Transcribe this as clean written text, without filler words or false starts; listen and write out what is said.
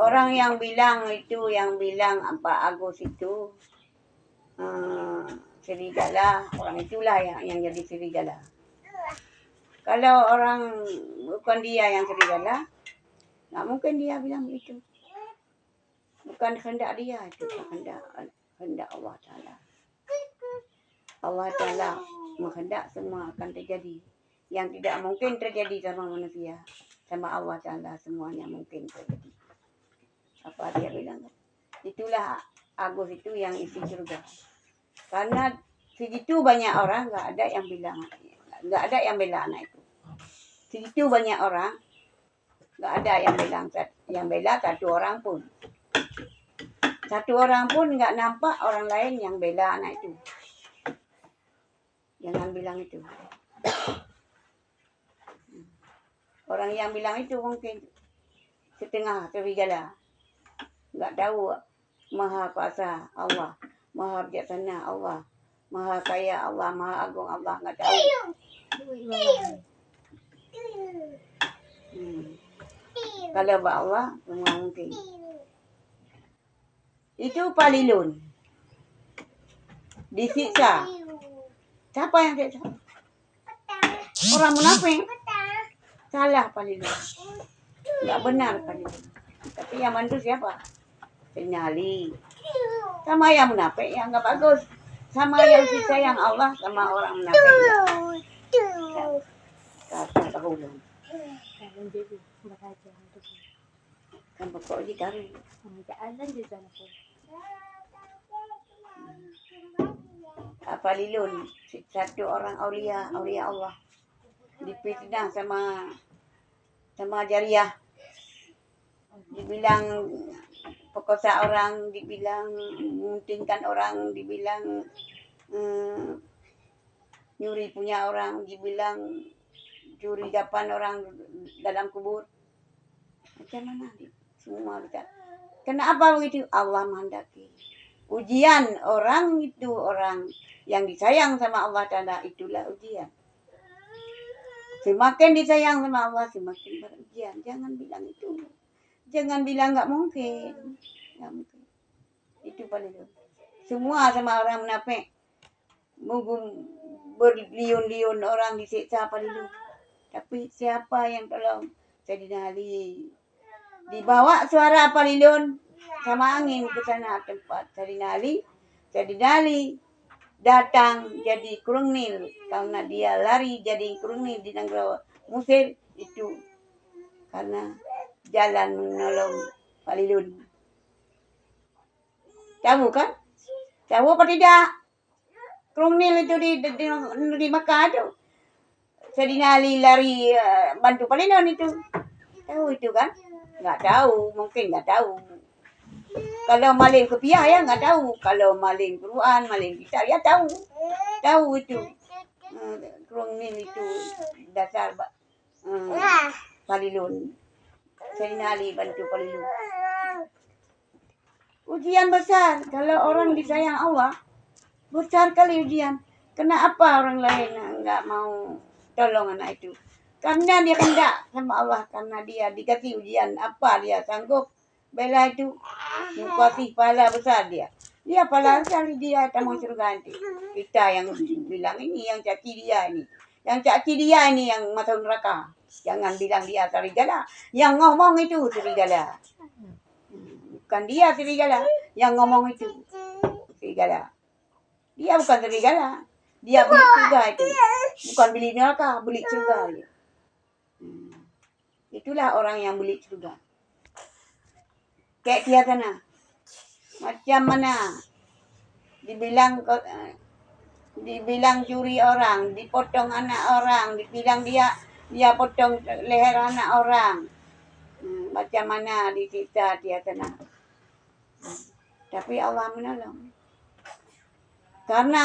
Orang yang bilang apa Agus itu serigala, orang itulah yang jadi serigala. Kalau orang bukan dia yang serigala, nggak mungkin dia bilang itu. Bukan kehendak dia, itu kehendak Allah Ta'ala. Allah Ta'ala menghendak semua akan terjadi. Yang tidak mungkin terjadi sama manusia, sama Allah Ta'ala semuanya mungkin terjadi. Apa dia bilang? Itulah Agus itu yang isi surga. Karena segitu banyak orang nggak ada yang bela anak itu. Segitu banyak orang nggak ada yang bela satu orang pun. Satu orang pun nggak nampak orang lain yang bela anak itu. Jangan bilang itu. Orang yang bilang itu mungkin setengah serigala. Nggak tahu Maha Kuasa Allah, Maha Bijaksana Allah, Maha Kaya Allah, Maha Agung Allah, nggak tahu. Kalau Mbak Allah semua mungkin. Itu Palilun disiksa. Siapa yang siksa? Orang munafik. Salah Palilun. Nggak benar Palilun. Tapi yang mantu siapa? Penyali. Sama yang munafik yang nggak bagus. Sama yang siksa yang Allah sama orang munafik. Kata tahulun. Kan pokok di kari. Apa Lilun, satu orang aulia Allah dipitnah sama jariah, dibilang perkosa orang, dibilang menguntingkan orang, dibilang nyuri punya orang, dibilang curi gapan orang dalam kubur. Macam mana? Semua kita. Kenapa begitu? Allah menghendaki. Ujian orang itu, orang yang disayang sama Allah Ta'ala, itulah ujian. Semakin disayang sama Allah, semakin berujian. Jangan bilang itu. Jangan bilang nggak mungkin. Nggak mungkin. Itu paling. Semua sama orang munafik. Berliun-liun orang disiksa paling. Tapi siapa yang tolong? Sayyidina Ali. Dibawa suara Palilun sama angin ke sana tempat Sayyidina Ali datang jadi krungnil karena dia lari jadi krungnil di negara Mesir itu karena jalan menolong Palilun. Tahu kan? Tahu apa tidak? Krungnil itu di Makkah itu. Sayyidina Ali lari bantu Palilun itu. Tahu itu kan? Nggak tahu, mungkin nggak tahu. Kalau maling kopiah ya nggak tahu. Kalau maling Quran, maling kitab ya tahu. Tahu itu. Krungnil itu dasar Palilun. Sayyidina Ali bantu Palilun. Ujian besar. Kalau orang disayang Allah, besar kali ujian. Kenapa orang lain nggak mau tolong anak itu? Karena dia hendak sama Allah, karena dia dikasih ujian, apa dia sanggup bela itu, kasih pahala besar dia. Dia pahala besar dia tamu surga nanti. Kita yang bilang ini yang caci dia ini, yang masuk neraka. Jangan bilang dia serigala, yang ngomong itu serigala. Bukan dia serigala, yang ngomong itu serigala. Dia bukan serigala, dia beli surga itu, bukan beli neraka, beli surga dia. Itulah orang yang beli surga. Kayak dia sana. Macam mana? Dibilang curi orang, dipotong anak orang, dibilang dia potong leher anak orang. Macam mana disiksa dia sana. Tapi Allah menolong. Karena